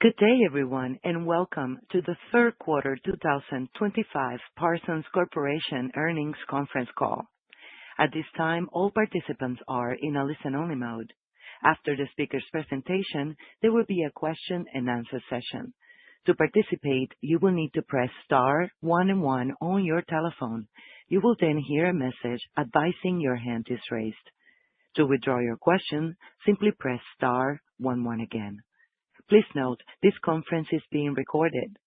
Good day, everyone, and welcome to the third quarter 2025 Parsons Corporation earnings conference call. At this time, all participants are in a listen-only mode. After the speaker's presentation, there will be a question-and-answer session. To participate, you will need to press star 1 on your telephone. You will then hear a message advising your hand is raised. To withdraw your question, simply press star 1 again. Please note, this conference is being recorded.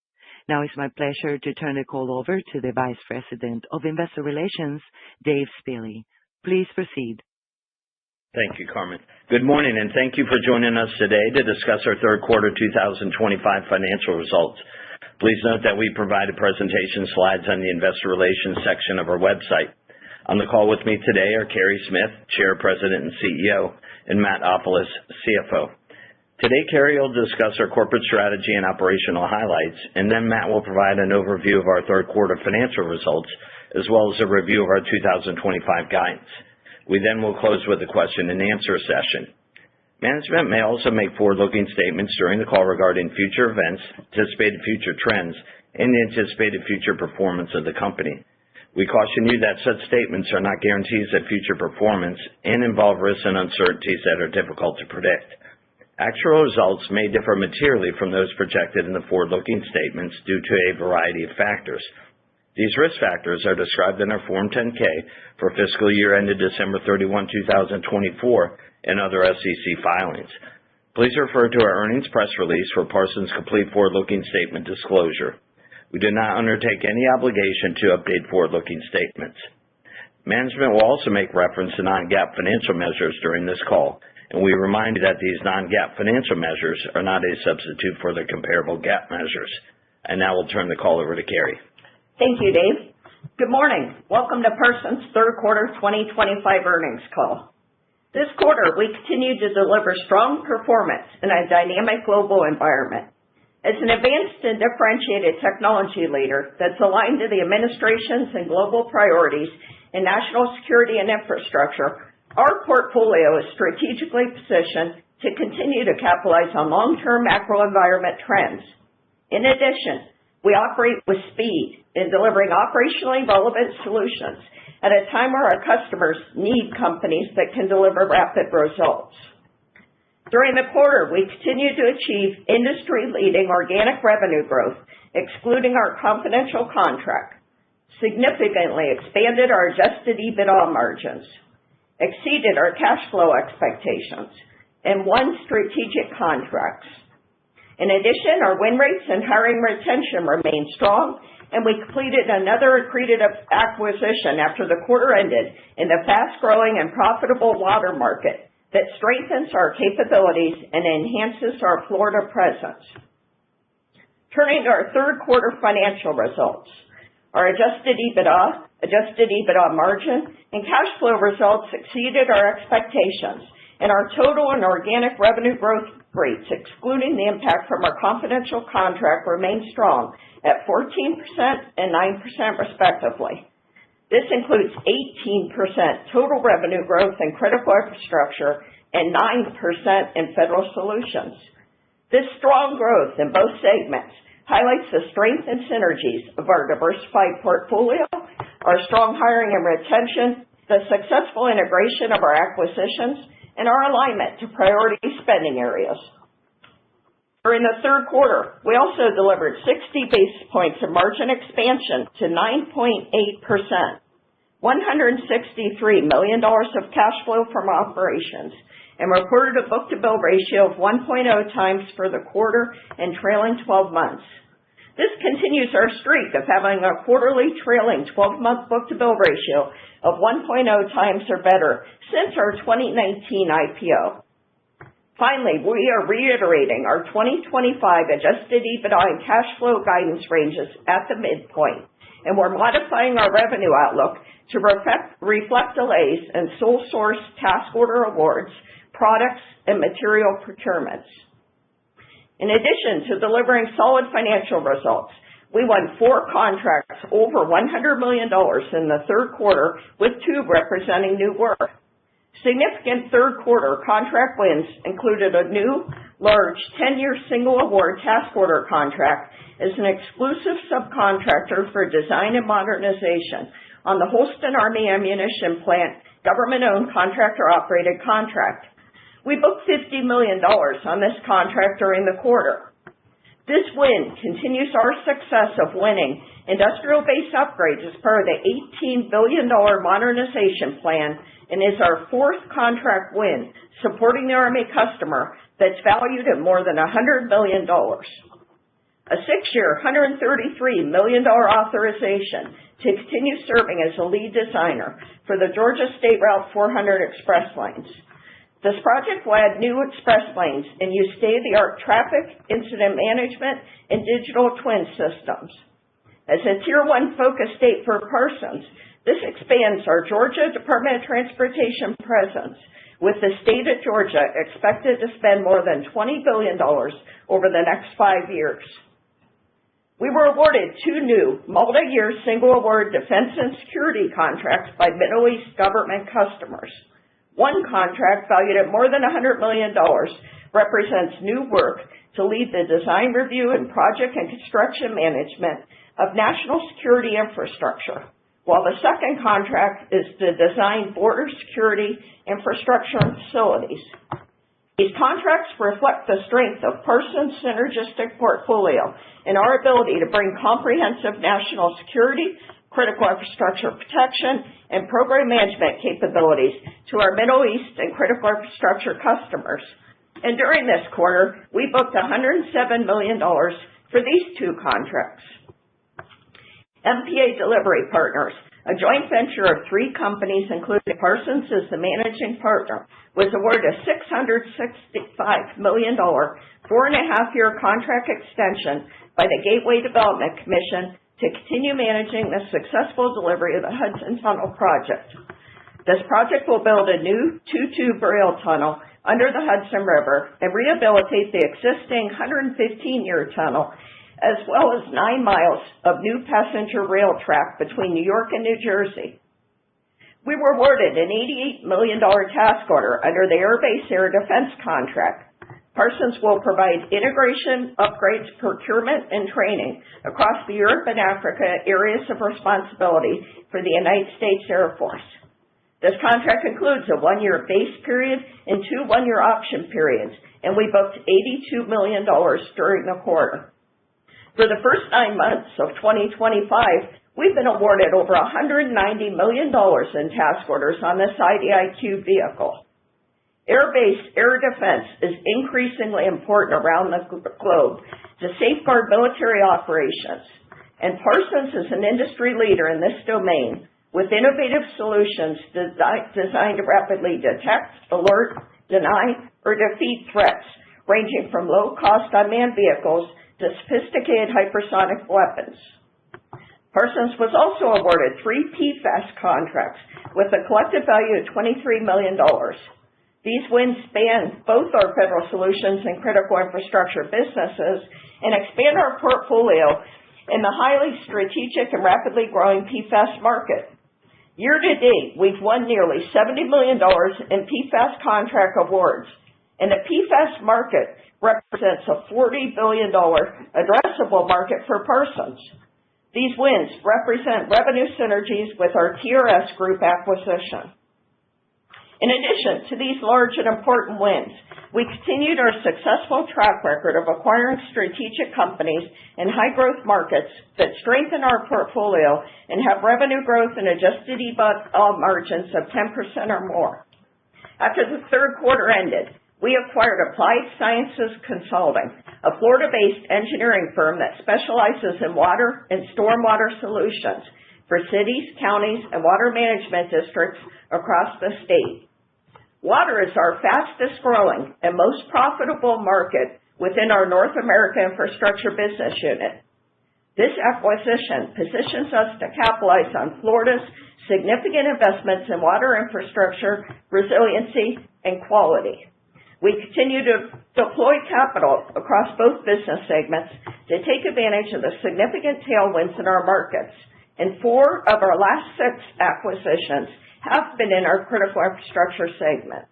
Now it's my pleasure to turn the call over to the Vice President of Investor Relations, Dave Spille. Please proceed. Thank you, Carmen. Good morning, and thank you for joining us today to discuss our third quarter 2025 financial results. Please note that we provided presentation slides on the Investor Relations section of our website. On the call with me today are Carey Smith, Chair, President, and CEO, and Matt Opolis, CFO. Today, Carey will discuss our corporate strategy and operational highlights, and then Matt will provide an overview of our third quarter financial results, as well as a review of our 2025 guidance. We then will close with a question-and-answer session. Management may also make forward-looking statements during the call regarding future events, anticipated future trends, and the anticipated future performance of the company. We caution you that such statements are not guarantees of future performance and involve risks and uncertainties that are difficult to predict. Actual results may differ materially from those projected in the forward-looking statements due to a variety of factors. These risk factors are described in our Form 10-K for fiscal year ended December 31, 2024, and other SEC filings. Please refer to our earnings press release for Parsons' complete forward-looking statement disclosure. We do not undertake any obligation to update forward-looking statements. Management will also make reference to non-GAAP financial measures during this call, and we remind you that these non-GAAP financial measures are not a substitute for the comparable GAAP measures. And now we'll turn the call over to Carey. Thank you, Dave. Good morning. Welcome to Parsons' third quarter 2025 earnings call. This quarter, we continue to deliver strong performance in a dynamic global environment. As an advanced and differentiated technology leader that's aligned to the administration's and global priorities in national security and infrastructure, our portfolio is strategically positioned to continue to capitalize on long-term macro environment trends. In addition, we operate with speed in delivering operationally relevant solutions at a time where our customers need companies that can deliver rapid results. During the quarter, we continue to achieve industry-leading organic revenue growth, excluding our confidential contract, significantly expanded our adjusted EBITDA margins, exceeded our cash flow expectations, and won strategic contracts. In addition, our win rates and hiring retention remain strong, and we completed another accretive acquisition after the quarter ended in the fast-growing and profitable water market that strengthens our capabilities and enhances our Florida presence. Turning to our third quarter financial results, our adjusted EBITDA margin, and cash flow results exceeded our expectations, and our total and organic revenue growth rates, excluding the impact from our confidential contract, remained strong at 14% and 9% respectively. This includes 18% total revenue growth in critical infrastructure and 9% in federal solutions. This strong growth in both segments highlights the strength and synergies of our diversified portfolio, our strong hiring and retention, the successful integration of our acquisitions, and our alignment to priority spending areas. During the third quarter, we also delivered 60 basis points of margin expansion to 9.8%, $163 million of cash flow from operations, and reported a book-to-bill ratio of 1.0 times for the quarter and trailing 12 months. This continues our streak of having a quarterly trailing 12-month book-to-bill ratio of 1.0 times or better since our 2019 IPO. Finally, we are reiterating our 2025 adjusted EBITDA and cash flow guidance ranges at the midpoint, and we're modifying our revenue outlook to reflect delays in sole source task order awards, products, and material procurements. In addition to delivering solid financial results, we won 4 contracts over $100 million in the third quarter, with 2 representing new work. Significant third quarter contract wins included a new large 10-year single award task order contract as an exclusive subcontractor for design and modernization on the Holston Army Ammunition Plant government-owned contractor-operated contract. We booked $50 million on this contract during the quarter. This win continues our success of winning industrial base upgrades as part of the $18 billion modernization plan and is our fourth contract win supporting the Army customer that's valued at more than $100 million. A 6-year, $133 million authorization to continue serving as a lead designer for the Georgia State Route 400 express lanes. This project will add new express lanes and use state-of-the-art traffic, incident management, and digital twin systems. As a Tier 1 focus state for Parsons, this expands our Georgia Department of Transportation presence, with the state of Georgia expected to spend more than $20 billion over the next 5 years. We were awarded 2 new multi-year single award defense and security contracts by Middle East government customers. One contract, valued at more than $100 million, represents new work to lead the design review and project and construction management of national security infrastructure, while the second contract is to design border security infrastructure and facilities. These contracts reflect the strength of Parsons' synergistic portfolio and our ability to bring comprehensive national security, critical infrastructure protection, and program management capabilities to our Middle East and critical infrastructure customers. And during this quarter, we booked $107 million for these 2 contracts. MPA Delivery Partners, a joint venture of 3 companies, including Parsons as the managing partner, was awarded a $665 million 4.5-year contract extension by the Gateway Development Commission to continue managing the successful delivery of the Hudson Tunnel project. This project will build a new 2-tube rail tunnel under the Hudson River and rehabilitate the existing 115-year tunnel, as well as 9 miles of new passenger rail track between New York and New Jersey. We were awarded an $88 million task order under the Air Base Air Defense contract. Parsons will provide integration, upgrades, procurement, and training across the Europe and Africa areas of responsibility for the United States Air Force. This contract includes a 1-year base period and 2 one-year option periods, and we booked $82 million during the quarter. For the first 9 months of 2025, we've been awarded over $190 million in task orders on this IDIQ vehicle. Air-based air defense is increasingly important around the globe to safeguard military operations, and Parsons is an industry leader in this domain with innovative solutions designed to rapidly detect, alert, deny, or defeat threats, ranging from low-cost unmanned vehicles to sophisticated hypersonic weapons. Parsons was also awarded 3 PFAS contracts with a collective value of $23 million. These wins span both our federal solutions and critical infrastructure businesses and expand our portfolio in the highly strategic and rapidly growing PFAS market. Year to date, we've won nearly $70 million in PFAS contract awards, and the PFAS market represents a $40 billion addressable market for Parsons. These wins represent revenue synergies with our TRS Group acquisition. In addition to these large and important wins, we continued our successful track record of acquiring strategic companies in high-growth markets that strengthen our portfolio and have revenue growth and adjusted EBITDA margins of 10% or more. After the third quarter ended, we acquired Applied Sciences Consulting, a Florida-based engineering firm that specializes in water and stormwater solutions for cities, counties, and water management districts across the state. Water is our fastest growing and most profitable market within our North America Infrastructure Business Unit. This acquisition positions us to capitalize on Florida's significant investments in water infrastructure, resiliency, and quality. We continue to deploy capital across both business segments to take advantage of the significant tailwinds in our markets, and 4 of our last 6 acquisitions have been in our critical infrastructure segment.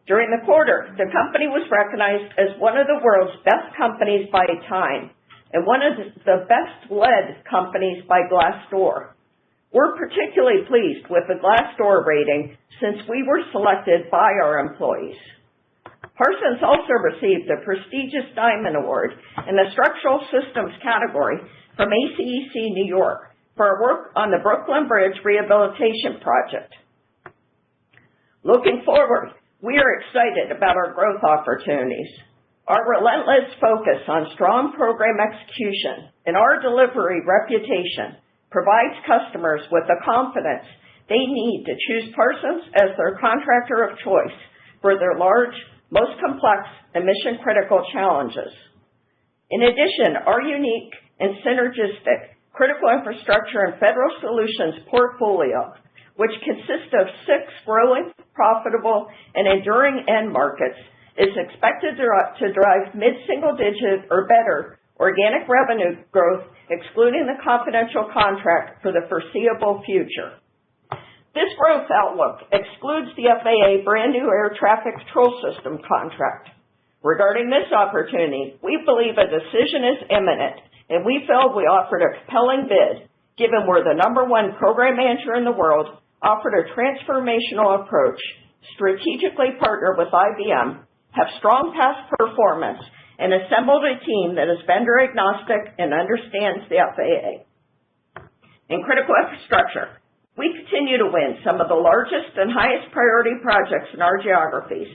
During the quarter, the company was recognized as one of the world's best companies by Time and one of the best-led companies by Glassdoor. We're particularly pleased with the Glassdoor rating since we were selected by our employees. Parsons also received the prestigious Diamond Award in the Structural Systems category from ACEC New York for our work on the Brooklyn Bridge Rehabilitation Project. Looking forward, we are excited about our growth opportunities. Our relentless focus on strong program execution and our delivery reputation provides customers with the confidence they need to choose Parsons as their contractor of choice for their large, most complex, and mission-critical challenges. In addition, our unique and synergistic critical infrastructure and federal solutions portfolio, which consists of 6 growing, profitable, and enduring end markets, is expected to drive mid-single-digit or better organic revenue growth, excluding the confidential contract for the foreseeable future. This growth outlook excludes the FAA brand-new air traffic control system contract. Regarding this opportunity, we believe a decision is imminent, and we felt we offered a compelling bid, given we're the #1 program manager in the world, offered a transformational approach, strategically partnered with IBM, have strong past performance, and assembled a team that is vendor agnostic and understands the FAA. In critical infrastructure, we continue to win some of the largest and highest priority projects in our geographies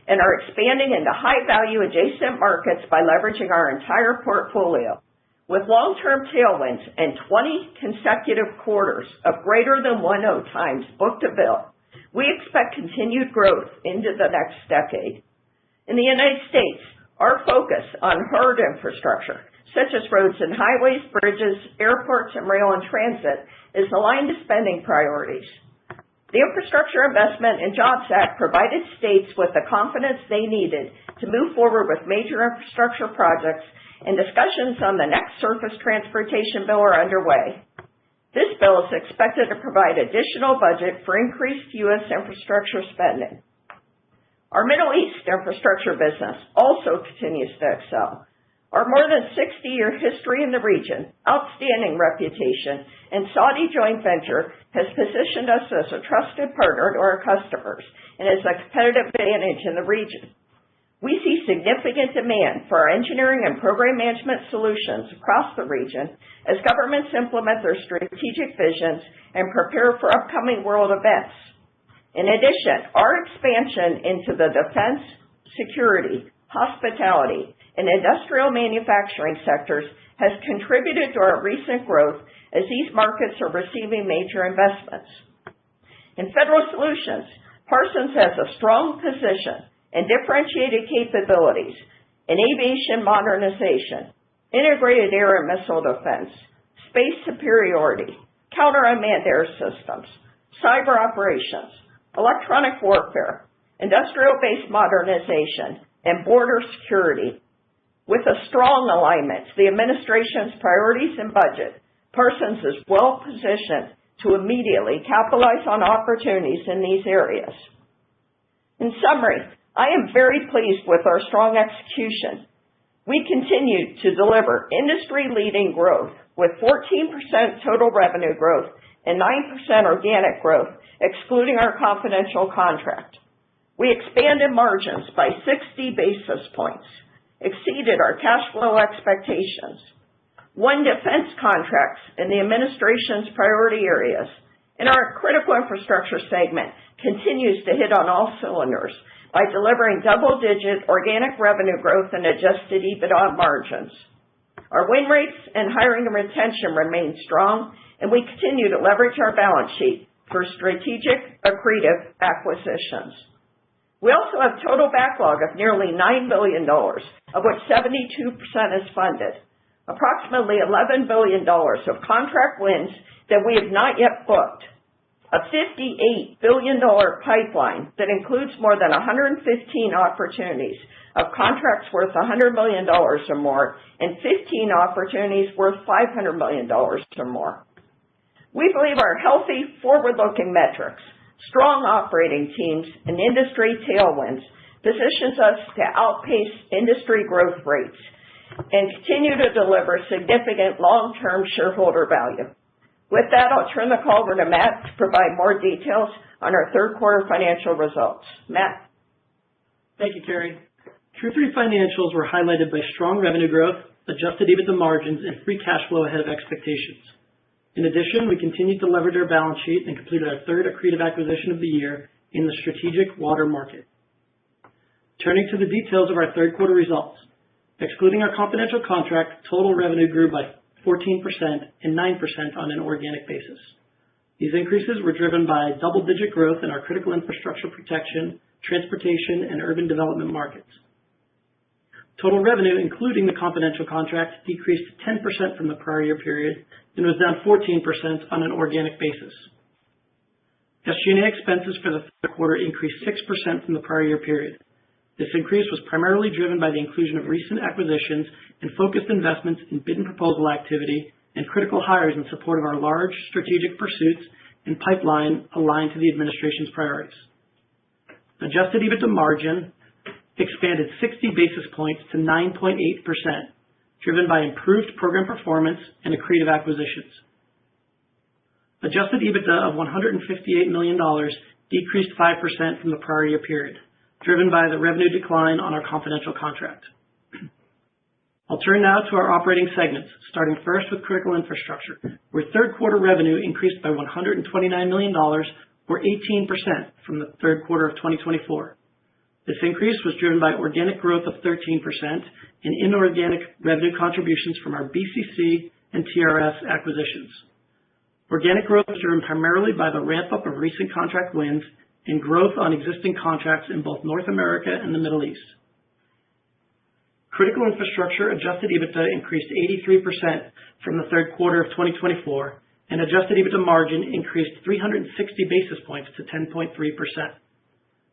and are expanding into high-value adjacent markets by leveraging our entire portfolio. With long-term tailwinds and 20 consecutive quarters of greater than 1.0 times book-to-bill, we expect continued growth into the next decade. In the United States, our focus on hard infrastructure, such as roads and highways, bridges, airports, and rail and transit, is aligned to spending priorities. The Infrastructure Investment and Jobs Act provided states with the confidence they needed to move forward with major infrastructure projects, and discussions on the next surface transportation bill are underway. This bill is expected to provide additional budget for increased U.S. infrastructure spending. Our Middle East infrastructure business also continues to excel. Our more than 60-year history in the region, outstanding reputation, and Saudi joint venture has positioned us as a trusted partner to our customers and as a competitive advantage in the region. We see significant demand for our engineering and program management solutions across the region as governments implement their strategic visions and prepare for upcoming world events. In addition, our expansion into the defense, security, hospitality, and industrial manufacturing sectors has contributed to our recent growth as these markets are receiving major investments. In federal solutions, Parsons has a strong position and differentiated capabilities in aviation modernization, integrated air and missile defense, space superiority, counter-unmanned air systems, cyber operations, electronic warfare, industrial base modernization, and border security. With a strong alignment to the administration's priorities and budget, Parsons is well positioned to immediately capitalize on opportunities in these areas. In summary, I am very pleased with our strong execution. We continue to deliver industry-leading growth with 14% total revenue growth and 9% organic growth, excluding our confidential contract. We expanded margins by 60 basis points, exceeded our cash flow expectations, won defense contracts in the administration's priority areas, and our critical infrastructure segment continues to hit on all cylinders by delivering double-digit organic revenue growth and adjusted EBITDA margins. Our win rates and hiring and retention remain strong, and we continue to leverage our balance sheet for strategic, accretive acquisitions. We also have total backlog of nearly $9 billion, of which 72% is funded, approximately $11 billion of contract wins that we have not yet booked, a $58 billion pipeline that includes more than 115 opportunities of contracts worth $100 million or more, and 15 opportunities worth $500 million or more. We believe our healthy, forward-looking metrics, strong operating teams, and industry tailwinds positions us to outpace industry growth rates and continue to deliver significant long-term shareholder value. With that, I'll turn the call over to Matt to provide more details on our third quarter financial results. Matt. Thank you, Carrie. Q3 financials were highlighted by strong revenue growth, adjusted EBITDA margins, and free cash flow ahead of expectations. In addition, we continued to leverage our balance sheet and completed our third accretive acquisition of the year in the strategic water market. Turning to the details of our third quarter results, excluding our confidential contract, total revenue grew by 14% and 9% on an organic basis. These increases were driven by double-digit growth in our critical infrastructure protection, transportation, and urban development markets. Total revenue, including the confidential contract, decreased 10% from the prior year period and was down 14% on an organic basis. SG&A expenses for the third quarter increased 6% from the prior year period. This increase was primarily driven by the inclusion of recent acquisitions and focused investments in bid and proposal activity and critical hires in support of our large strategic pursuits and pipeline aligned to the administration's priorities. Adjusted EBITDA margin expanded 60 basis points to 9.8%, driven by improved program performance and accretive acquisitions. Adjusted EBITDA of $158 million decreased 5% from the prior year period, driven by the revenue decline on our confidential contract. I'll turn now to our operating segments, starting first with critical infrastructure, where third quarter revenue increased by $129 million, or 18% from the third quarter of 2024. This increase was driven by organic growth of 13% and inorganic revenue contributions from our BCC and TRS acquisitions. Organic growth was driven primarily by the ramp-up of recent contract wins and growth on existing contracts in both North America and the Middle East. Critical infrastructure adjusted EBITDA increased 83% from the third quarter of 2024, and adjusted EBITDA margin increased 360 basis points to 10.3%.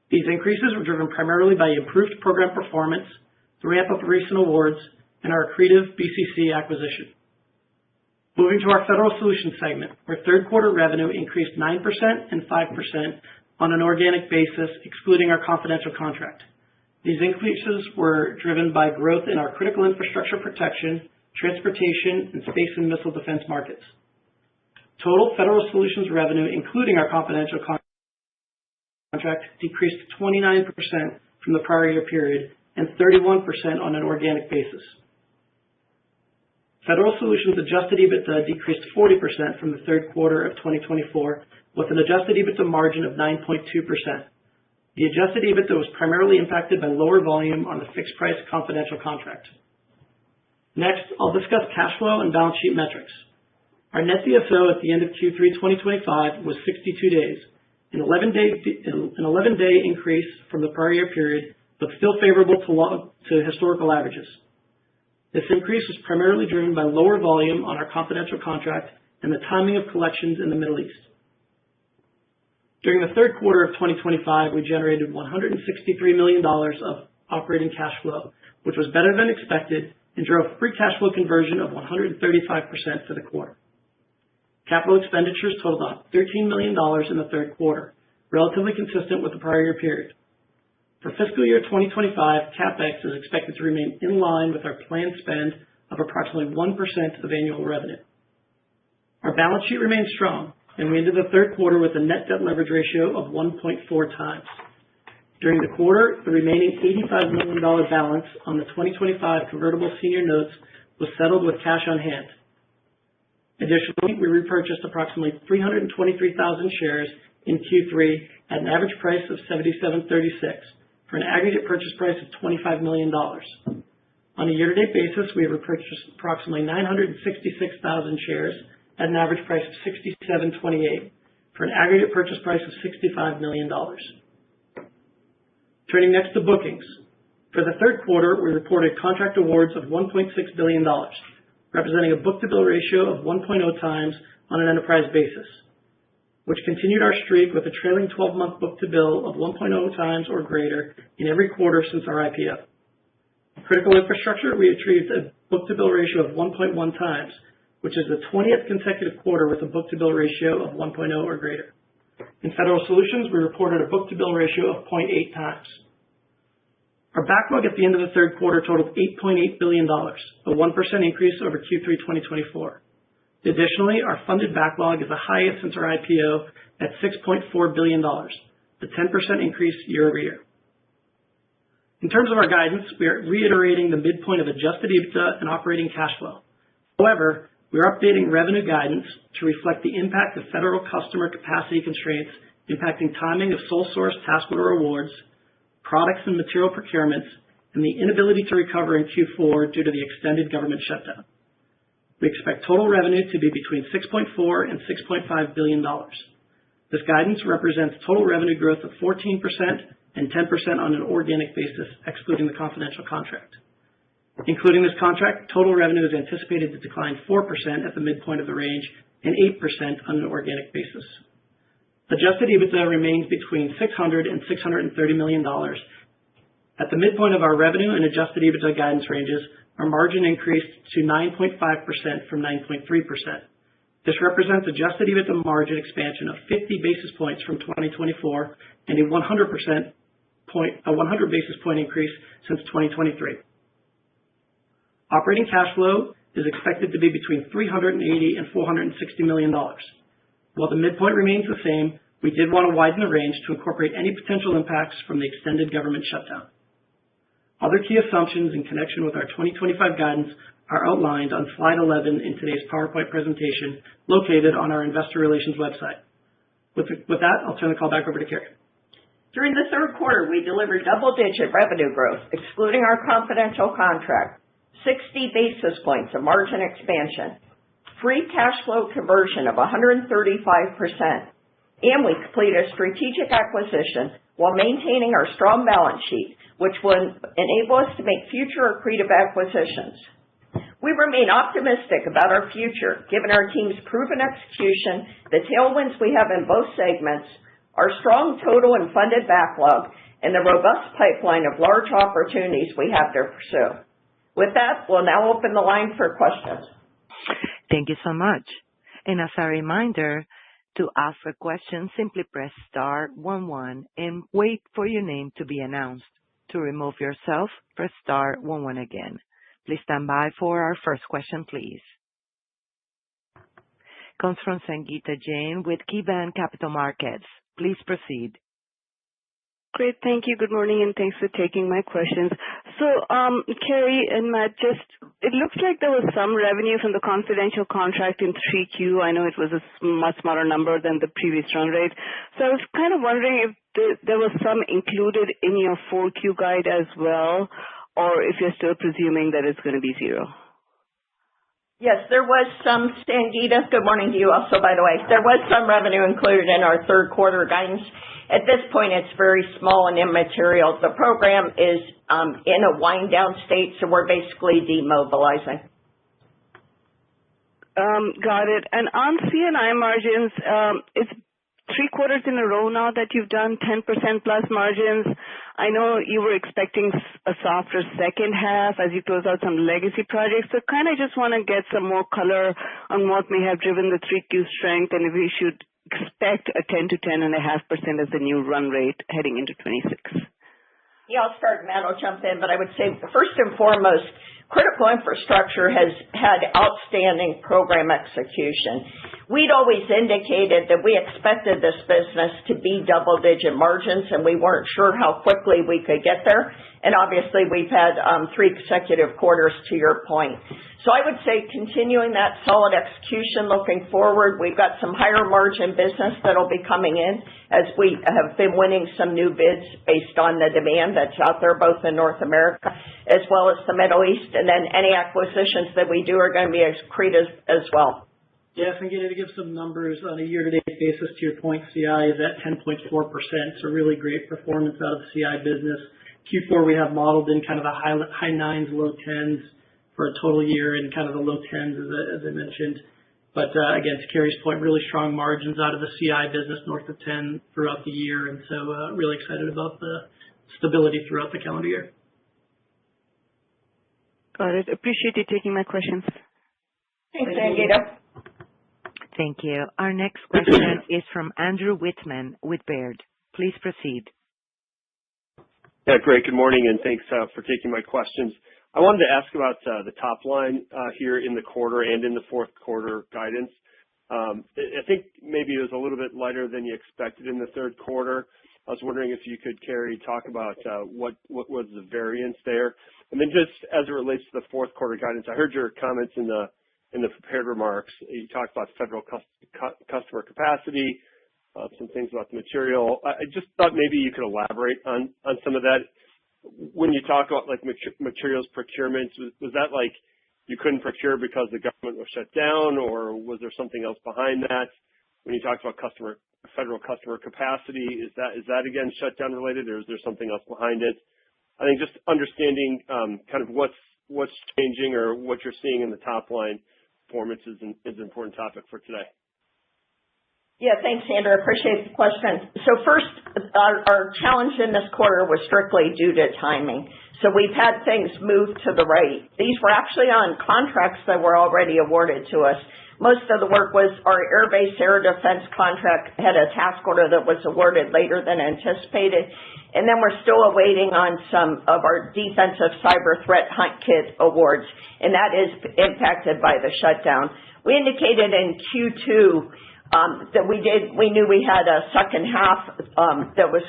These increases were driven primarily by improved program performance, the ramp-up of recent awards, and our accretive BCC acquisition. Moving to our federal solutions segment, where third quarter revenue increased 9% and 5% on an organic basis, excluding our confidential contract. These increases were driven by growth in our critical infrastructure protection, transportation, and space and missile defense markets. Total federal solutions revenue, including our confidential contract, decreased 29% from the prior year period and 31% on an organic basis. Federal Solutions adjusted EBITDA decreased 40% from the third quarter of 2024, with an adjusted EBITDA margin of 9.2%. The adjusted EBITDA was primarily impacted by lower volume on the fixed-price confidential contract. Next, I'll discuss cash flow and balance sheet metrics. Our net DSO at the end of Q3 2025 was 62 days, an 11-day increase from the prior year period, but still favorable to historical averages. This increase was primarily driven by lower volume on our confidential contract and the timing of collections in the Middle East. During the third quarter of 2025, we generated $163 million of operating cash flow, which was better than expected and drove free cash flow conversion of 135% for the quarter. Capital expenditures totaled $13 million in the third quarter, relatively consistent with the prior year period. For fiscal year 2025, CapEx is expected to remain in line with our planned spend of approximately 1% of annual revenue. Our balance sheet remains strong, and we ended the third quarter with a net debt leverage ratio of 1.4 times. During the quarter, the remaining $85 million balance on the 2025 convertible senior notes was settled with cash on hand. Additionally, we repurchased approximately 323,000 shares in Q3 at an average price of $77.36 for an aggregate purchase price of $25 million. On a year-to-date basis, we have repurchased approximately 966,000 shares at an average price of $67.28 for an aggregate purchase price of $65 million. Turning next to bookings. For the third quarter, we reported contract awards of $1.6 billion, representing a book-to-bill ratio of 1.0 times on an enterprise basis, which continued our streak with a trailing 12-month book-to-bill of 1.0 times or greater in every quarter since our IPO. Critical infrastructure, we achieved a book-to-bill ratio of 1.1 times, which is the 20th consecutive quarter with a book-to-bill ratio of 1.0 or greater. In federal solutions, we reported a book-to-bill ratio of 0.8 times. Our backlog at the end of the third quarter totaled $8.8 billion, a 1% increase over Q3 2024. Additionally, our funded backlog is the highest since our IPO at $6.4 billion, a 10% increase year over year. In terms of our guidance, we are reiterating the midpoint of adjusted EBITDA and operating cash flow. However, we are updating revenue guidance to reflect the impact of federal customer capacity constraints impacting timing of sole source task order awards, products and material procurements, and the inability to recover in Q4 due to the extended government shutdown. We expect total revenue to be between $6.4 and $6.5 billion. This guidance represents total revenue growth of 14% and 10% on an organic basis, excluding the confidential contract. Including this contract, total revenue is anticipated to decline 4% at the midpoint of the range and 8% on an organic basis. Adjusted EBITDA remains between $600 and $630 million. At the midpoint of our revenue and adjusted EBITDA guidance ranges, our margin increased to 9.5% from 9.3%. This represents adjusted EBITDA margin expansion of 50 basis points from 2024 and a 100 basis point increase since 2023. Operating cash flow is expected to be between $380 and $460 million. While the midpoint remains the same, we did want to widen the range to incorporate any potential impacts from the extended government shutdown. Other key assumptions in connection with our 2025 guidance are outlined on slide 11 in today's PowerPoint presentation located on our investor relations website. With that, I'll turn the call back over to Carrie. During the third quarter, we delivered double-digit revenue growth, excluding our confidential contract, 60 basis points of margin expansion, free cash flow conversion of 135%, and we completed a strategic acquisition while maintaining our strong balance sheet, which will enable us to make future accretive acquisitions. We remain optimistic about our future, given our team's proven execution, the tailwinds we have in both segments, our strong total and funded backlog, and the robust pipeline of large opportunities we have to pursue. With that, we'll now open the line for questions. Thank you so much. And as a reminder, to ask a question, simply press star 11 and wait for your name to be announced. To remove yourself, press star 11 again. Please stand by for our first question, please. Comes from Sangita Jain with KeyBanc Capital Markets. Please proceed. Great. Thank you. Good morning, and thanks for taking my questions. So, Carrie and Matt, it looks like there was some revenue from the confidential contract in 3Q. I know it was a much smaller number than the previous run rate. So I was kind of wondering if there was some included in your 4Q guide as well, or if you're still presuming that it's going to be zero. Yes, there was some, Sangita. Good morning to you also, by the way. There was some revenue included in our third quarter guidance. At this point, it's very small and immaterial. The program is in a wind down state, so we're basically demobilizing. Got it. And on C&I margins, it's 3 quarters in a row now that you've done 10% plus margins. I know you were expecting a softer second half as you close out some legacy projects. So kind of just want to get some more color on what may have driven the 3Q strength and if we should expect a 10 to 10.5% as the new run rate heading into 26. Yeah, I'll start, Matt will jump in, but I would say first and foremost, critical infrastructure has had outstanding program execution. We'd always indicated that we expected this business to be double-digit margins, and we weren't sure how quickly we could get there. And obviously, we've had 3 consecutive quarters, to your point. So I would say continuing that solid execution looking forward, we've got some higher margin business that'll be coming in as we have been winning some new bids based on the demand that's out there, both in North America as well as the Middle East. And then any acquisitions that we do are going to be accretive as well. Yes, and to give some numbers on a year-to-date basis, to your point, CI is at 10.4%. So really great performance out of the CI business. Q4 we have modeled in kind of the high 9s, low 10s for a total year and kind of the low 10s as I mentioned. But again, to Carrie's point, really strong margins out of the CI business, north of 10 throughout the year. And so really excited about the stability throughout the calendar year. Got it. Appreciate you taking my questions. Thanks, Sangita. Thank you. Our next question is from Andrew Whitman with Baird. Please proceed. Yeah, great. Good morning, and thanks for taking my questions. I wanted to ask about the top line here in the quarter and in the fourth quarter guidance. I think maybe it was a little bit lighter than you expected in the third quarter. I was wondering if you could, Carrie, talk about what was the variance there. And then just as it relates to the fourth quarter guidance, I heard your comments in the prepared remarks. You talked about federal customer capacity, some things about the material. I just thought maybe you could elaborate on some of that. When you talk about like materials procurement, was that like you couldn't procure because the government was shut down, or was there something else behind that? When you talked about federal customer capacity, is that again shutdown related, or is there something else behind it? I think just understanding kind of what's changing or what you're seeing in the top line performance is an important topic for today. Yeah, thanks, Andrew. I appreciate the question. So first, our challenge in this quarter was strictly due to timing. So we've had things move to the right. These were actually on contracts that were already awarded to us. Most of the work was our Air Base Air Defense contract had a task order that was awarded later than anticipated. And then we're still awaiting on some of our defensive cyber threat hunt kit awards, and that is impacted by the shutdown. We indicated in Q2 that we knew we had a second half that was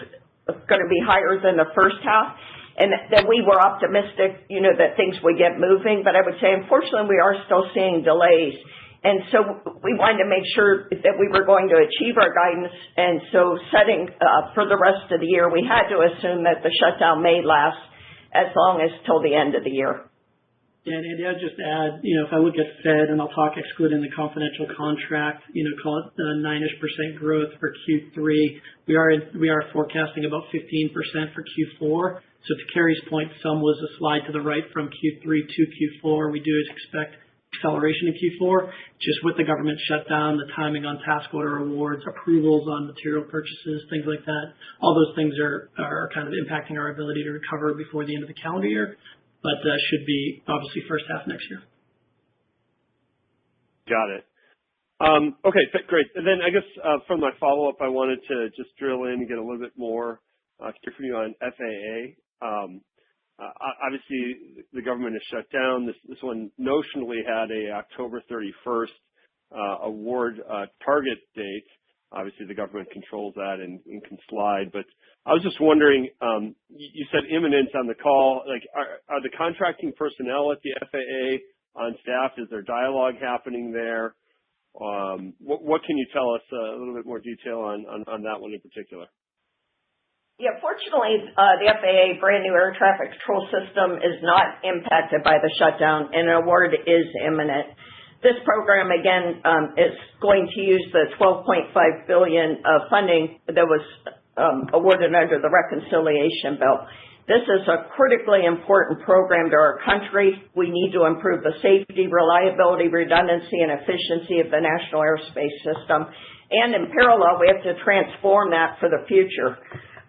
going to be higher than the first half, and that we were optimistic, that things would get moving. But I would say, unfortunately, we are still seeing delays. And so we wanted to make sure that we were going to achieve our guidance. And so setting for the rest of the year, we had to assume that the shutdown may last as long as till the end of the year. Yeah, and Andy, I'd just add, if I look at Fed, and I'll talk excluding the confidential contract, call it 9-ish% growth for Q3. We are forecasting about 15% for Q4. So to Carrie's point, some was a slide to the right from Q3 to Q4. We do expect acceleration in Q4, just with the government shutdown, the timing on task order awards, approvals on material purchases, things like that. All those things are kind of impacting our ability to recover before the end of the calendar year, but should be obviously first half next year. Got it. Okay, great. And then I guess from my follow-up, I wanted to just drill in and get a little bit more from you on FAA. Obviously, the government is shut down. This one notionally had a October 31st award target date. Obviously, the government controls that and can slide. But I was just wondering, you said imminent on the call. Like, are the contracting personnel at the FAA on staff? Is there dialogue happening there? What can you tell us a little bit more detail on that one in particular? Yeah, fortunately, the FAA brand new air traffic control system is not impacted by the shutdown, and an award is imminent. This program, again, is going to use the $12.5 billion of funding that was awarded under the reconciliation bill. This is a critically important program to our country. We need to improve the safety, reliability, redundancy, and efficiency of the national airspace system. And in parallel, we have to transform that for the future.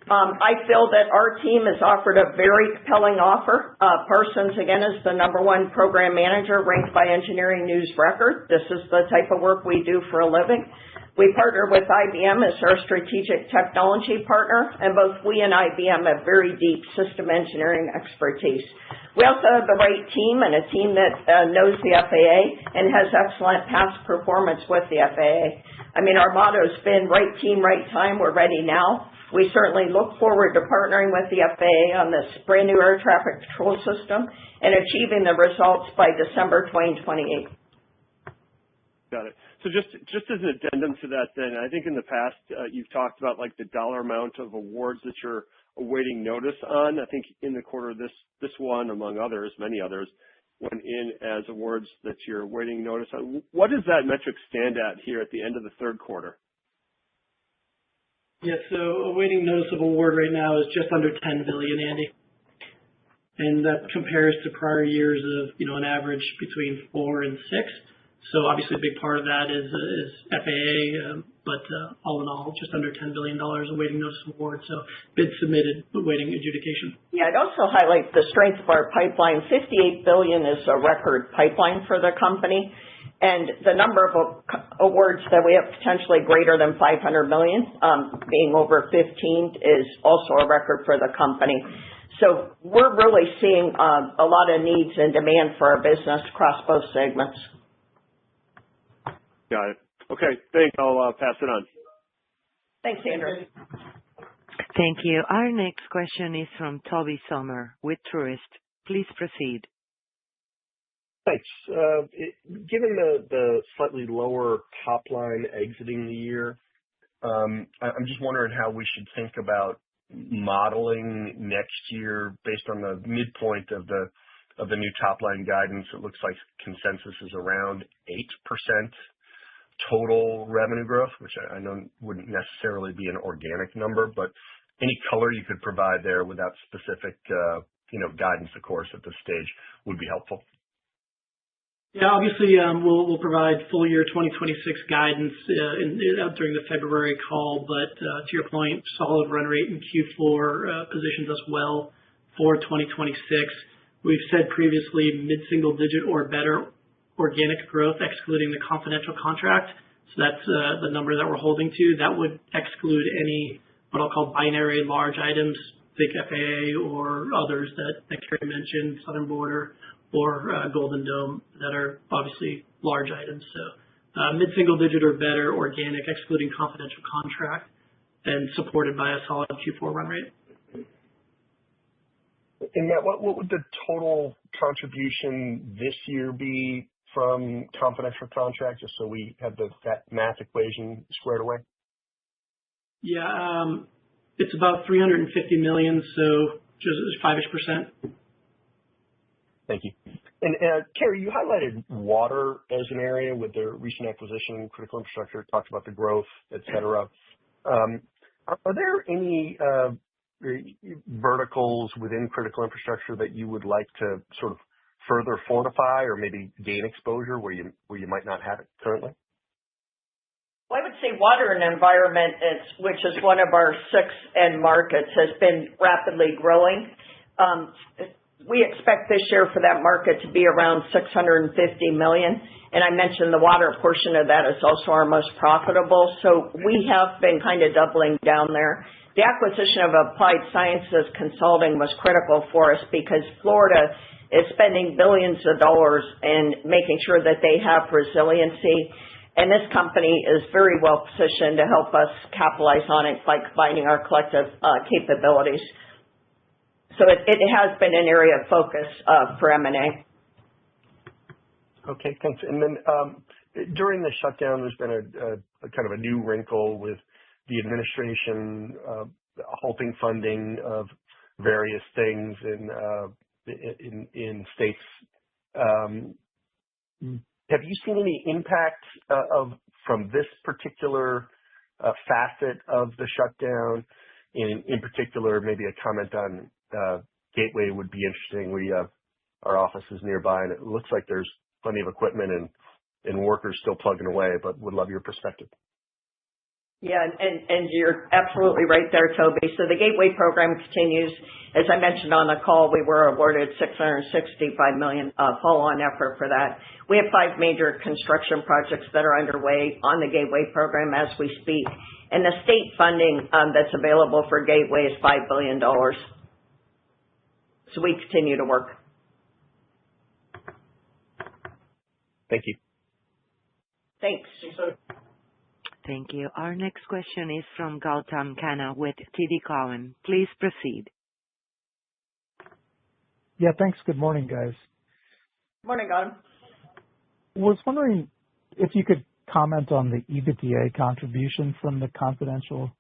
I feel that our team has offered a very compelling offer. Parsons, again, is the #1 program manager ranked by Engineering News-Record. This is the type of work we do for a living. We partner with IBM as our strategic technology partner, and both we and IBM have very deep system engineering expertise. We also have the right team, and a team that knows the FAA and has excellent past performance with the FAA. I mean, our motto has been right team, right time. We're ready now. We certainly look forward to partnering with the FAA on this brand new air traffic control system and achieving the results by December 2028. Got it. So just as an addendum to that then, I think in the past you've talked about like the dollar amount of awards that you're awaiting notice on. I think in the quarter this one, among others, many others, went in as awards that you're awaiting notice on. What does that metric stand at here at the end of the third quarter? Yeah, so awaiting notice of award right now is just under $10 billion, Andy. And that compares to prior years of, an average between 4 and 6. So obviously a big part of that is FAA, but all in all, just under $10 billion awaiting notice of award. So bid submitted, awaiting adjudication. Yeah, I'd also highlight the strength of our pipeline. $58 billion is a record pipeline for the company. And the number of awards that we have potentially greater than $500 million, being over 15, is also a record for the company. So we're really seeing a lot of needs and demand for our business across both segments. Got it. Okay, thanks. I'll pass it on. Thanks, Andrew. Thank you. Our next question is from Toby Sommer with Truist. Please proceed. Thanks. Given the slightly lower top line exiting the year, I'm just wondering how we should think about modeling next year based on the midpoint of the new top line guidance. It looks like consensus is around 8% total revenue growth, which I know wouldn't necessarily be an organic number, but any color you could provide there without specific, guidance, of course, at this stage would be helpful. Yeah, obviously, we'll provide full year 2026 guidance during the February call, but to your point, solid run rate in Q4 positions us well for 2026. We've said previously mid-single digit or better organic growth, excluding the confidential contract. So that's the number that we're holding to. That would exclude any what I'll call binary large items, think FAA or others that Carrie mentioned, Southern Border or Golden Dome, that are obviously large items. So mid-single digit or better organic, excluding confidential contract, and supported by a solid Q4 run rate. And Matt, what would the total contribution this year be from confidential contract, just so we have that math equation squared away? Yeah, it's about $350 million, so just 5-ish%. Thank you. And Carrie, you highlighted water as an area with the recent acquisition, critical infrastructure, talked about the growth, et cetera. Are there any verticals within critical infrastructure that you would like to sort of further fortify or maybe gain exposure where you might not have it currently? Well, I would say water and environment, which is one of our 6 end markets, has been rapidly growing. We expect this year for that market to be around $650 million. And I mentioned the water portion of that is also our most profitable. So we have been kind of doubling down there. The acquisition of Applied Sciences Consulting was critical for us because Florida is spending billions of dollars in making sure that they have resiliency. And this company is very well positioned to help us capitalize on it by combining our collective capabilities. So it has been an area of focus for M&A. Okay, thanks. And then during the shutdown, there's been a kind of a new wrinkle with the administration halting funding of various things in states. Have you seen any impact from this particular facet of the shutdown? In particular, maybe a comment on Gateway would be interesting. Our office is nearby, and it looks like there's plenty of equipment and workers still plugging away, but would love your perspective. Yeah, and you're absolutely right there, Toby. So the Gateway program continues. As I mentioned on the call, we were awarded $665 million follow-on effort for that. We have 5 major construction projects that are underway on the Gateway program as we speak. And the state funding that's available for Gateway is $5 billion. So we continue to work. Thank you. Thanks. Thank you. Our next question is from Gautam Khanna with TD Cowen. Please proceed. Yeah, thanks. Good morning, guys. Good morning, Gautam. Was wondering if you could comment on the EBITDA contribution from the confidential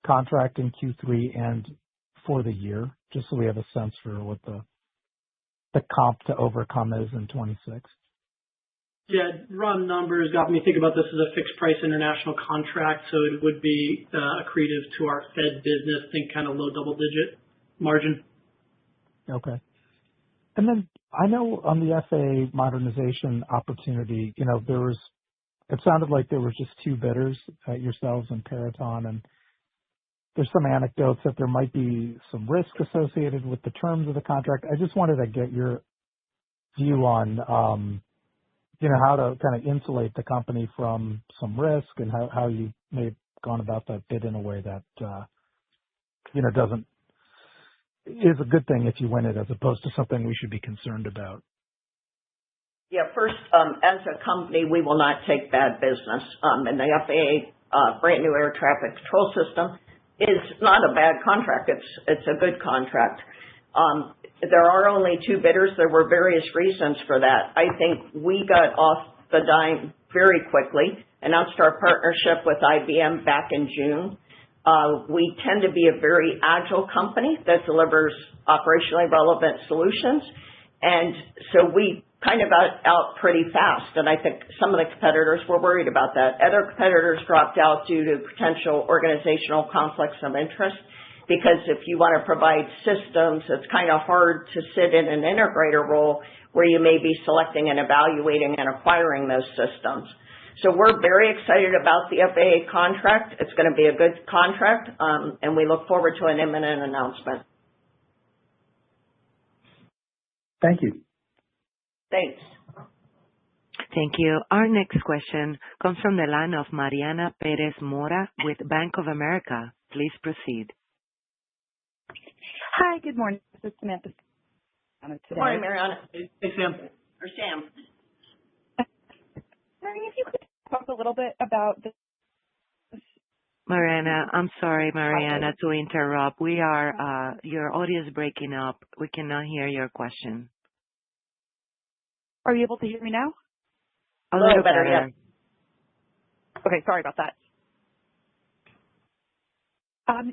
contract in Q3 and for the year, just so we have a sense for what the comp to overcome is in 26. Yeah, run numbers got me thinking about this as a fixed price international contract, so it would be accretive to our Fed business, think kind of low double-digit margin. Okay. And then I know on the FAA modernization opportunity, it sounded like there was just 2 bidders, yourselves and Peraton, and there's some anecdotes that there might be some risk associated with the terms of the contract. I just wanted to get your view on how to kind of insulate the company from some risk and how you may have gone about that bid in a way that, doesn't is a good thing if you win it as opposed to something we should be concerned about? Yeah, first, as a company, we will not take bad business. And the FAA brand new air traffic control system is not a bad contract. It's a good contract. There are only 2 bidders. There were various reasons for that. I think we got off the dime very quickly, announced our partnership with IBM back in June. We tend to be a very agile company that delivers operationally relevant solutions. And so we kind of got out pretty fast. And I think some of the competitors were worried about that. Other competitors dropped out due to potential organizational conflicts of interest. Because if you want to provide systems, it's kind of hard to sit in an integrator role where you may be selecting and evaluating and acquiring those systems. So we're very excited about the FAA contract. It's going to be a good contract, and we look forward to an imminent announcement. Thank you. Thanks. Thank you. Our next question comes from the line of Mariana Perez Mora with Bank of America. Please proceed. Hi, good morning. This is Samantha. Good morning, Mariana. Hey, Sam. Or Sam. Wondering if you could talk a little bit about this. Mariana, I'm sorry, Mariana, to interrupt. Your audio is breaking up. We cannot hear your question. Are you able to hear me now? A little better, yeah. Okay, sorry about that.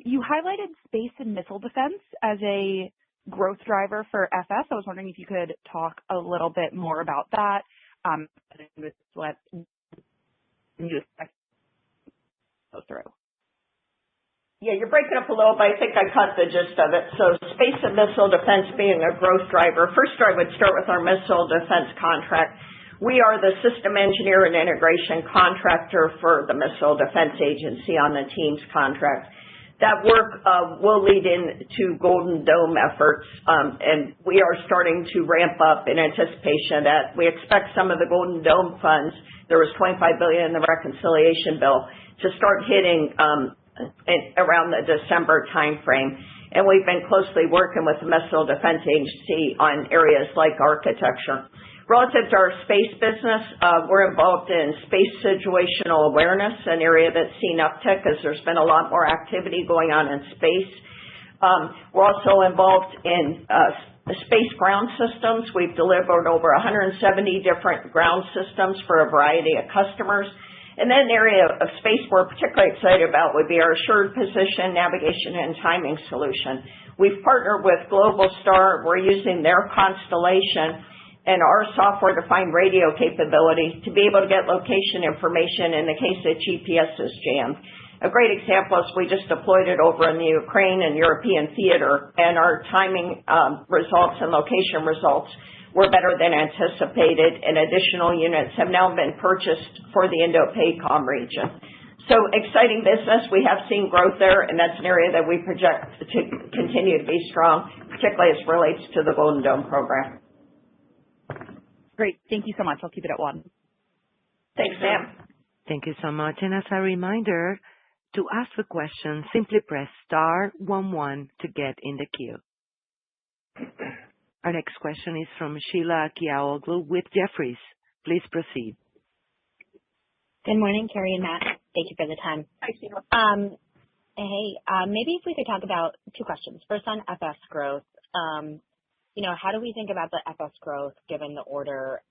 You highlighted space and missile defense as a growth driver for FS. I was wondering if you could talk a little bit more about that. What you expect to go through. Yeah, you're breaking up a little, but I think I caught the gist of it. So space and missile defense being a growth driver. First, I would start with our missile defense contract. We are the system engineer and integration contractor for the Missile Defense Agency on the TEAMS contract. That work will lead into Golden Dome efforts, and we are starting to ramp up in anticipation that we expect some of the Golden Dome funds, there was $25 billion in the reconciliation bill, to start hitting around the December timeframe. And we've been closely working with the Missile Defense Agency on areas like architecture. Relative to our space business, we're involved in space situational awareness, an area that's seen uptick as there's been a lot more activity going on in space. We're also involved in space ground systems. We've delivered over 170 different ground systems for a variety of customers. And then an area of space we're particularly excited about would be our assured position, navigation, and timing solution. We've partnered with Globalstar. We're using their constellation and our software-defined radio capability to be able to get location information in the case that GPS is jammed. A great example is we just deployed it over in the Ukraine and European theater, and our timing results and location results were better than anticipated, and additional units have now been purchased for the Indo-PACOM region. So exciting business. We have seen growth there, and that's an area that we project to continue to be strong, particularly as it relates to the Golden Dome program. Great. Thank you so much. I'll keep it at 1. Thanks, Sam. Thank you so much. And as a reminder, to ask a question, simply press *11 to get in the queue. Our next question is from Sheila Kahyaoglu with Jefferies. Please proceed. Good morning, Carrie and Matt. Thank you for the time. Hi, Sheila. Hey, maybe if we could talk about 2 questions. First, on FS growth. How do we think about the FS growth given the order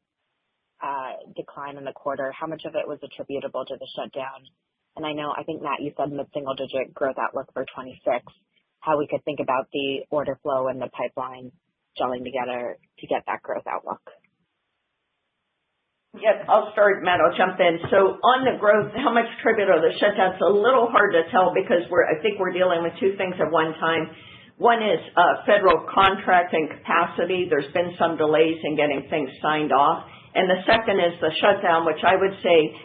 decline in the quarter? How much of it was attributable to the shutdown? And I think, Matt, you said mid-single digit growth outlook for 26. How we could think about the order flow and the pipeline gelling together to get that growth outlook. Yes, I'll start, Matt, I'll jump in. So on the growth, how much attributable to the shutdown? It's a little hard to tell because I think we're dealing with 2 things at one time. One is federal contracting capacity. There's been some delays in getting things signed off. And the second is the shutdown, which I would say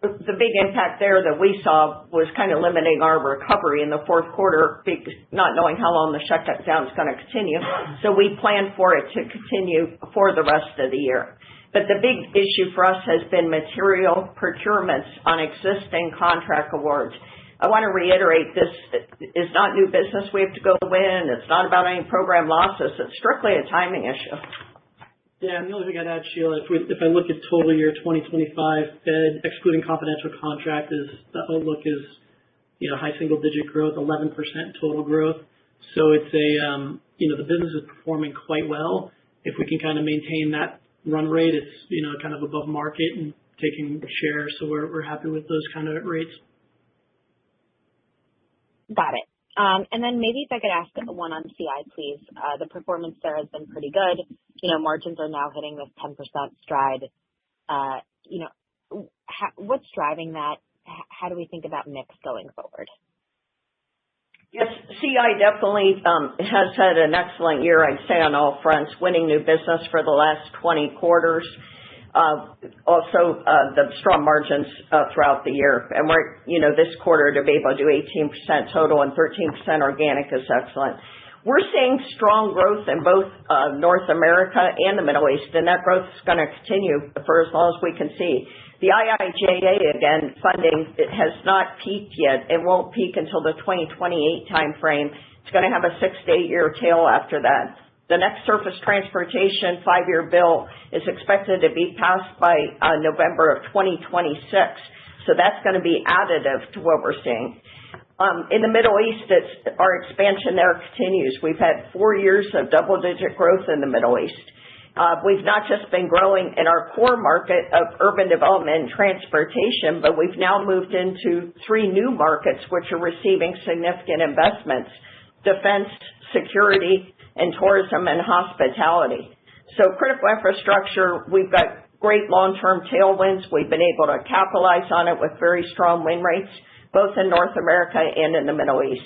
the big impact there that we saw was kind of limiting our recovery in the fourth quarter, not knowing how long the shutdown is going to continue. So we planned for it to continue for the rest of the year. But the big issue for us has been material procurements on existing contract awards. I want to reiterate, this is not new business we have to go win. It's not about any program losses. It's strictly a timing issue. Yeah, and the only thing I'd add, Sheila, if I look at total year 2025, Fed, excluding confidential contract, the outlook is, high single-digit growth, 11% total growth. So it's the business is performing quite well. If we can kind of maintain that run rate, it's, kind of above market and taking share. So we're happy with those kind of rates. Got it. And then maybe if I could ask one on CI, please. The performance there has been pretty good. Margins are now hitting this 10% stride. What's driving that? How do we think about mix going forward? Yes, CI definitely has had an excellent year, I'd say, on all fronts, winning new business for the last 20 quarters. Also, the strong margins throughout the year. And we're, this quarter to be able to do 18% total and 13% organic is excellent. We're seeing strong growth in both North America and the Middle East, and that growth is going to continue for as long as we can see. The IIJA, again, funding, it has not peaked yet. It won't peak until the 2028 timeframe. It's going to have a 6 to 8 year tail after that. The next surface transportation 5-year bill is expected to be passed by November of 2026. So that's going to be additive to what we're seeing. In the Middle East, our expansion there continues. We've had 4 years of double-digit growth in the Middle East. We've not just been growing in our core market of urban development and transportation, but we've now moved into 3 new markets which are receiving significant investments: defense, security, and tourism and hospitality. So critical infrastructure, we've got great long-term tailwinds. We've been able to capitalize on it with very strong win rates, both in North America and in the Middle East.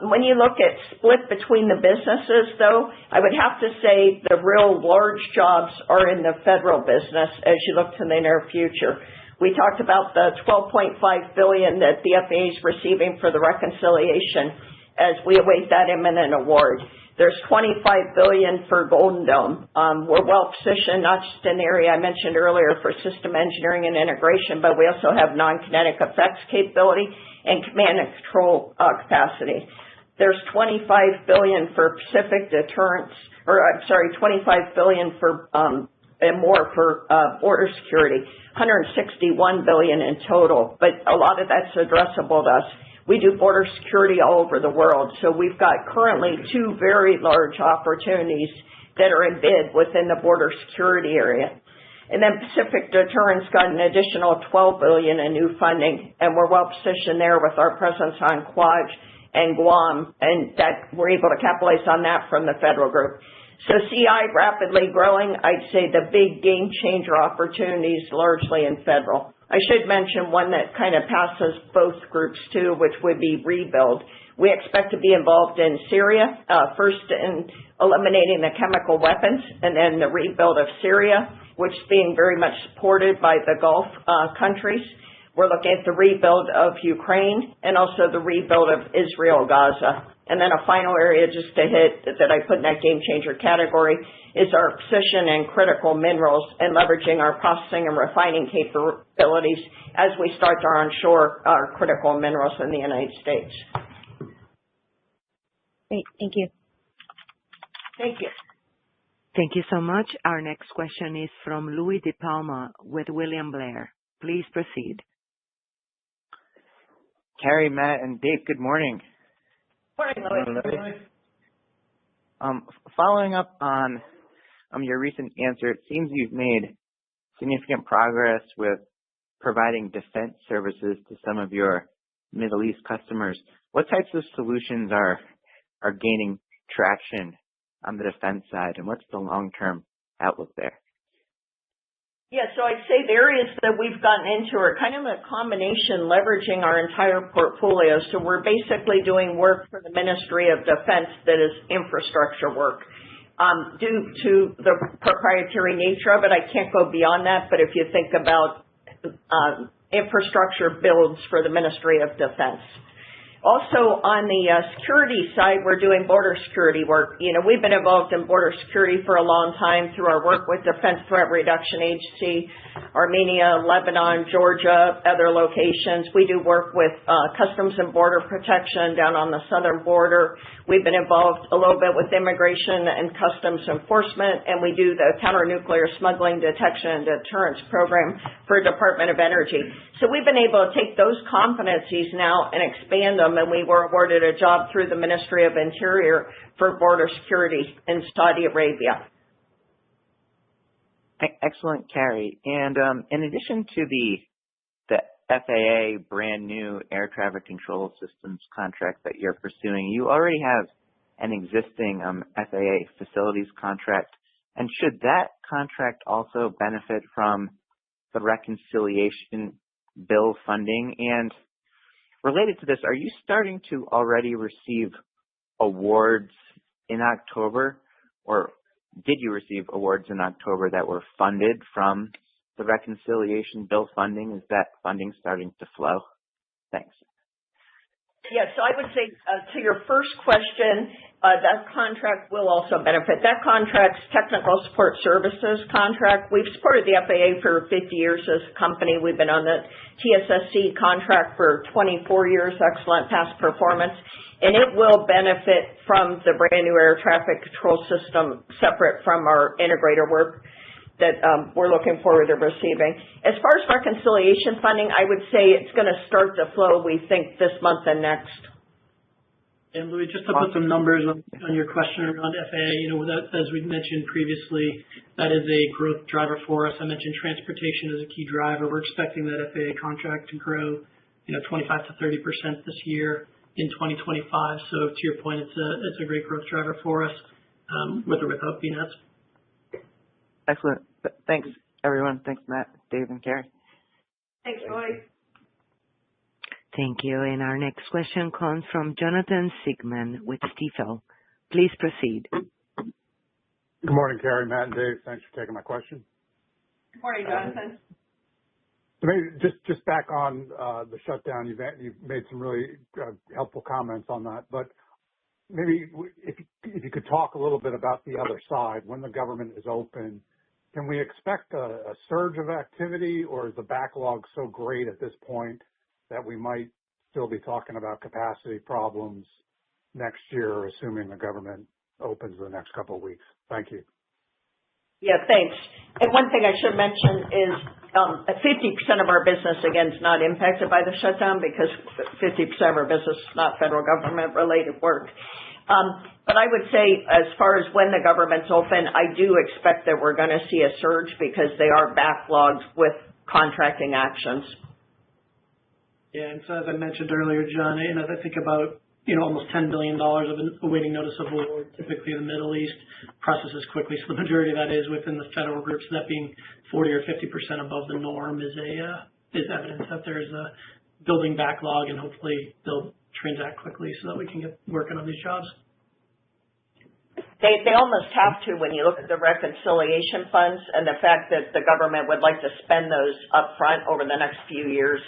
When you look at split between the businesses, though, I would have to say the real large jobs are in the federal business as you look to the near future. We talked about the $12.5 billion that the FAA is receiving for the reconciliation as we await that imminent award. There's $25 billion for Golden Dome. We're well positioned, not just in the area I mentioned earlier for system engineering and integration, but we also have non-kinetic effects capability and command and control capacity. There's $25 billion for Pacific deterrence, $25 billion for and more for border security, $161 billion in total, but a lot of that's addressable to us. We do border security all over the world, so we've got currently 2 very large opportunities that are in bid within the border security area. And then Pacific Deterrence got an additional $12 billion in new funding, and we're well positioned there with our presence on Quad and Guam, and that we're able to capitalize on that from the federal group. So CI rapidly growing. I'd say the big game changer opportunities largely in federal. I should mention one that kind of passes both groups too, which would be rebuild. We expect to be involved in Syria, first in eliminating the chemical weapons, and then the rebuild of Syria, which is being very much supported by the Gulf countries. We're looking at the rebuild of Ukraine and also the rebuild of Israel, Gaza. And then a final area just to hit that I put in that game changer category is our position in critical minerals and leveraging our processing and refining capabilities as we start to onshore our critical minerals in the United States. Great. Thank you. Thank you. Thank you so much. Our next question is from Louis DePalma with William Blair. Please proceed. Carrie, Matt, and Dave, good morning. Morning, Louis. Following up on your recent answer, it seems you've made significant progress with providing defense services to some of your Middle East customers. What types of solutions are gaining traction on the defense side, and what's the long-term outlook there? Yeah, so I'd say the areas that we've gotten into are kind of a combination leveraging our entire portfolio. So we're basically doing work for the Ministry of Defense that is infrastructure work. Due to the proprietary nature of it, I can't go beyond that, but if you think about infrastructure builds for the Ministry of Defense. Also on the security side, we're doing border security work. We've been involved in border security for a long time through our work with Defense Threat Reduction Agency, Armenia, Lebanon, Georgia, other locations. We do work with Customs and Border Protection down on the southern border. We've been involved a little bit with Immigration and Customs Enforcement, and we do the Counter-Nuclear Smuggling Detection and Deterrence Program for Department of Energy. So we've been able to take those competencies now and expand them, and we were awarded a job through the Ministry of Interior for border security in Saudi Arabia. Excellent, Carrie. And in addition to the FAA brand new air traffic control systems contract that you're pursuing, you already have an existing FAA facilities contract. And should that contract also benefit from the reconciliation bill funding? And related to this, are you starting to already receive awards in October, or did you receive awards in October that were funded from the reconciliation bill funding? Is that funding starting to flow? Thanks. Yes, so I would say to your first question, that contract will also benefit. That contract's technical support services contract. We've supported the FAA for 50 years as a company. We've been on the TSSC contract for 24 years, excellent past performance, and it will benefit from the brand new air traffic control system separate from our integrator work that we're looking forward to receiving. As far as reconciliation funding, I would say it's going to start to flow, we think, this month and next. And Louis, just to put some numbers on your question around FAA, as we mentioned previously, that is a growth driver for us. I mentioned transportation as a key driver. We're expecting that FAA contract to grow, 25 to 30% this year in 2025. So to your point, it's a great growth driver for us, with or without BNets. Excellent. Thanks, everyone. Thanks, Matt, Dave, and Carrie. Thanks, Roy. Thank you. And our next question comes from Jonathan Sigmund with Stifel. Please proceed. Good morning, Carrie, Matt, and Dave. Thanks for taking my question. Good morning, Jonathan. So maybe just back on the shutdown, you've made some really helpful comments on that, but maybe if you could talk a little bit about the other side, when the government is open, can we expect a surge of activity, or is the backlog so great at this point that we might still be talking about capacity problems next year, assuming the government opens the next couple of weeks? Thank you. Yeah, thanks. And one thing I should mention is 50% of our business, again, is not impacted by the shutdown because 50% of our business is not federal government-related work. But I would say as far as when the government's open, I do expect that we're going to see a surge because they are backlogged with contracting actions. Yeah, and so as I mentioned earlier, John, as I think about almost $10 billion of awaiting notice of award, typically in the Middle East, processes quickly. So the majority of that is within the federal groups. That being 40 or 50% above the norm is evidence that there's a building backlog, and hopefully they'll transact quickly so that we can get working on these jobs. They almost have to when you look at the reconciliation funds and the fact that the government would like to spend those up front over the next few years.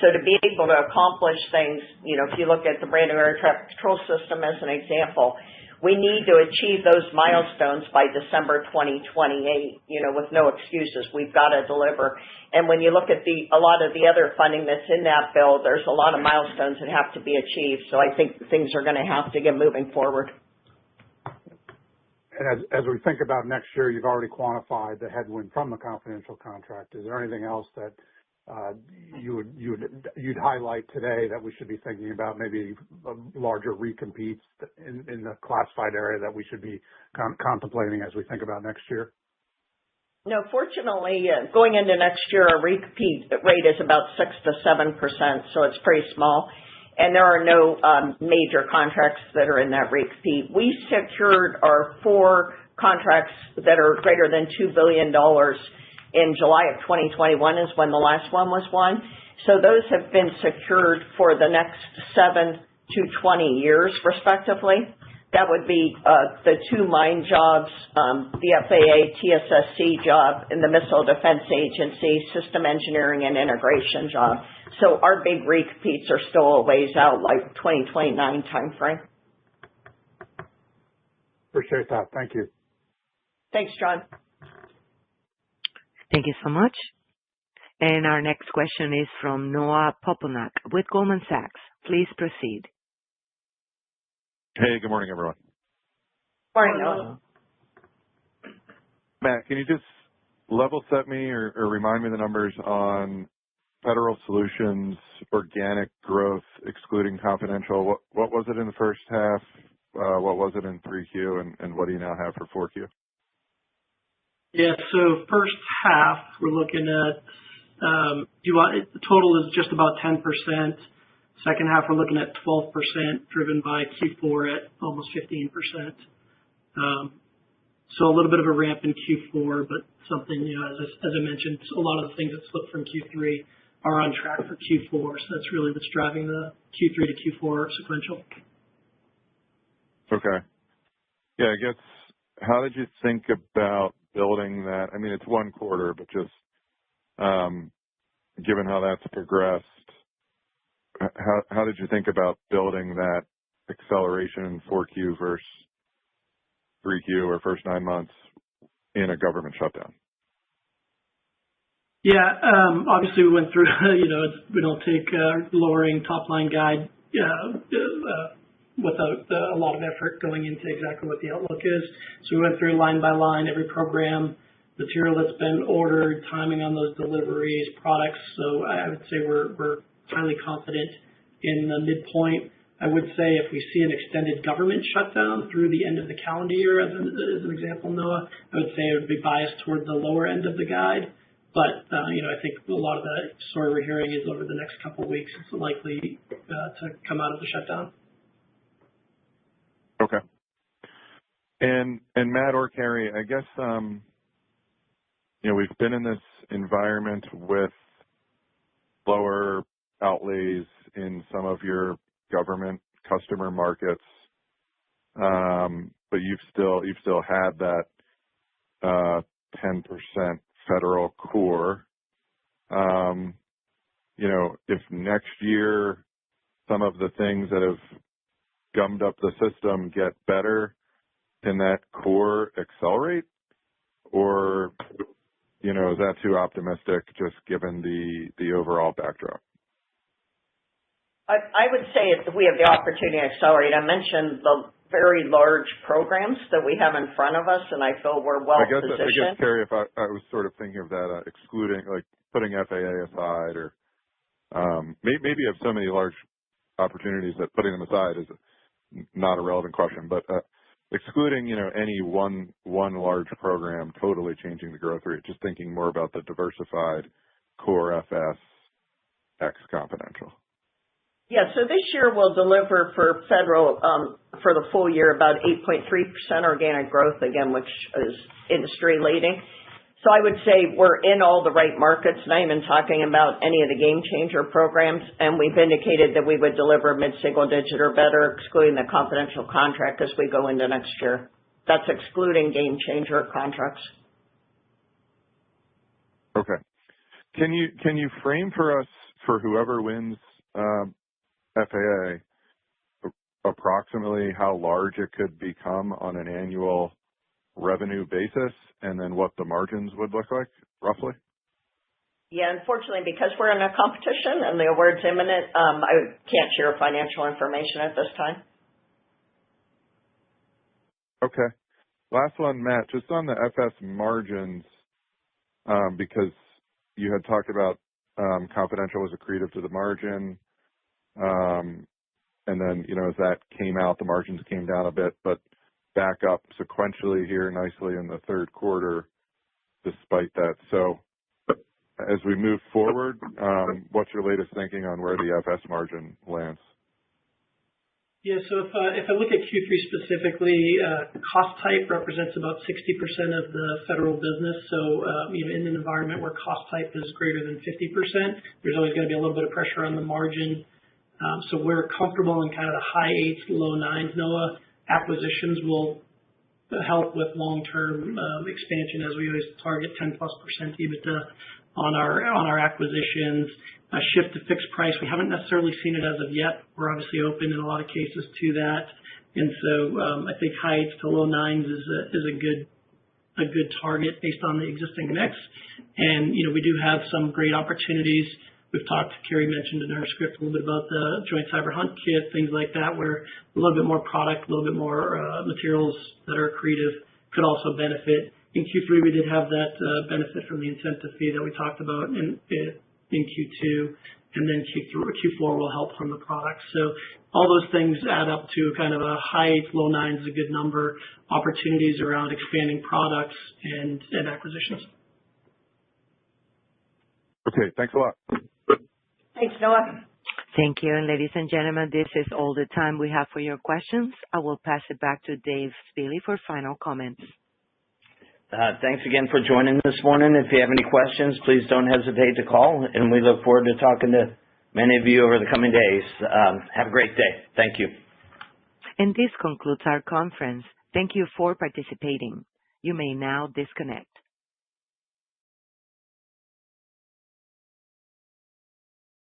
So to be able to accomplish things, if you look at the brand new air traffic control system as an example, we need to achieve those milestones by December 2028, with no excuses. We've got to deliver. And when you look at a lot of the other funding that's in that bill, there's a lot of milestones that have to be achieved. So I think things are going to have to get moving forward. And as we think about next year, you've already quantified the headwind from the confidential contract. Is there anything else that you'd highlight today that we should be thinking about, maybe larger recompetes in the classified area that we should be contemplating as we think about next year? No, fortunately, going into next year, our recompete rate is about 6 to 7%, so it's pretty small. And there are no major contracts that are in that recompete. We secured our 4 contracts that are greater than $2 billion in July of 2021 is when the last one was won. So those have been secured for the next 7 to 20 years, respectively. That would be the 2 mine jobs, the FAA TSSC job, and the Missile Defense Agency System Engineering and Integration job. So our big repeats are still a ways out, like 2029 timeframe. Appreciate that. Thank you. Thanks, John. Thank you so much. And our next question is from Noah Poponak with Goldman Sachs. Please proceed. Hey, good morning, everyone. Morning, Noah. Matt, can you just level set me or remind me the numbers on Federal Solutions organic growth excluding confidential? What was it in the first half? What was it in 3Q? And what do you now have for 4Q? Yeah, so first half, we're looking at, the total is just about 10%. Second half, we're looking at 12%, driven by Q4 at almost 15%. So a little bit of a ramp in Q4, but something, as I mentioned, a lot of the things that slipped from Q3 are on track for Q4. So that's really what's driving the Q3 to Q4 sequential. Okay. Yeah, I guess, how did you think about building that? I mean, it's one quarter, but just given how that's progressed, how did you think about building that acceleration in 4Q versus 3Q or first 9 months in a government shutdown? Yeah, obviously we went through, we don't take lowering top line guide without a lot of effort going into exactly what the outlook is. So we went through line by line, every program, material that's been ordered, timing on those deliveries, products. So I would say we're highly confident in the midpoint. I would say if we see an extended government shutdown through the end of the calendar year, as an example, Noah, I would say it would be biased toward the lower end of the guide. But, I think a lot of the story we're hearing is over the next couple of weeks, it's likely to come out of the shutdown. Okay. And Matt or Carrie, I guess, we've been in this environment with lower outlays in some of your government customer markets, but you've still had that 10% federal core. If next year some of the things that have gummed up the system get better, can that core accelerate? Or, is that too optimistic just given the overall backdrop? I would say we have the opportunity to accelerate. I mentioned the very large programs that we have in front of us, and I feel we're well positioned. I guess, Carrie, if I was sort of thinking of that, excluding, like putting FAA aside, or maybe you have so many large opportunities that putting them aside is not a relevant question, but excluding, any one large program totally changing the growth rate, just thinking more about the diversified core FS X confidential. Yeah, so this year we'll deliver for federal, for the full year, about 8.3% organic growth, again, which is industry leading. So I would say we're in all the right markets, not even talking about any of the game changer programs, and we've indicated that we would deliver mid-single digit or better, excluding the confidential contract as we go into next year. That's excluding game changer contracts. Okay. Can you frame for us, for whoever wins FAA, approximately how large it could become on an annual revenue basis, and then what the margins would look like, roughly? Yeah, unfortunately, because we're in a competition and the award's imminent, I can't share financial information at this time. Okay. Last one, Matt, just on the FS margins, because you had talked about confidential was accretive to the margin, and then, as that came out, the margins came down a bit, but back up sequentially here nicely in the third quarter despite that. So as we move forward, what's your latest thinking on where the FS margin lands? Yeah, so if I look at Q3 specifically, cost type represents about 60% of the federal business. So, in an environment where cost type is greater than 50%, there's always going to be a little bit of pressure on the margin. So we're comfortable in kind of the high 8s, low 9s, Noah. Acquisitions will help with long-term expansion as we always target 10+% EBITDA on our acquisitions. A shift to fixed price, we haven't necessarily seen it as of yet. We're obviously open in a lot of cases to that. And so I think high 8s to low 9s is a good target based on the existing mix. And, we do have some great opportunities. We've talked, Carrie mentioned in her script a little bit about the Joint Cyber Hunt Kit, things like that, where a little bit more product, a little bit more materials that are accretive could also benefit. In Q3, we did have that benefit from the incentive fee that we talked about in Q2, and then Q4 will help from the product. So all those things add up to kind of a high 8s, low 9s is a good number, opportunities around expanding products and acquisitions. Okay, thanks a lot. Thanks, Noah. Thank you. And ladies and gentlemen, this is all the time we have for your questions. I will pass it back to Dave Spille for final comments. Thanks again for joining this morning. If you have any questions, please don't hesitate to call, and we look forward to talking to many of you over the coming days. Have a great day. Thank you. And this concludes our conference. Thank you for participating. You may now disconnect.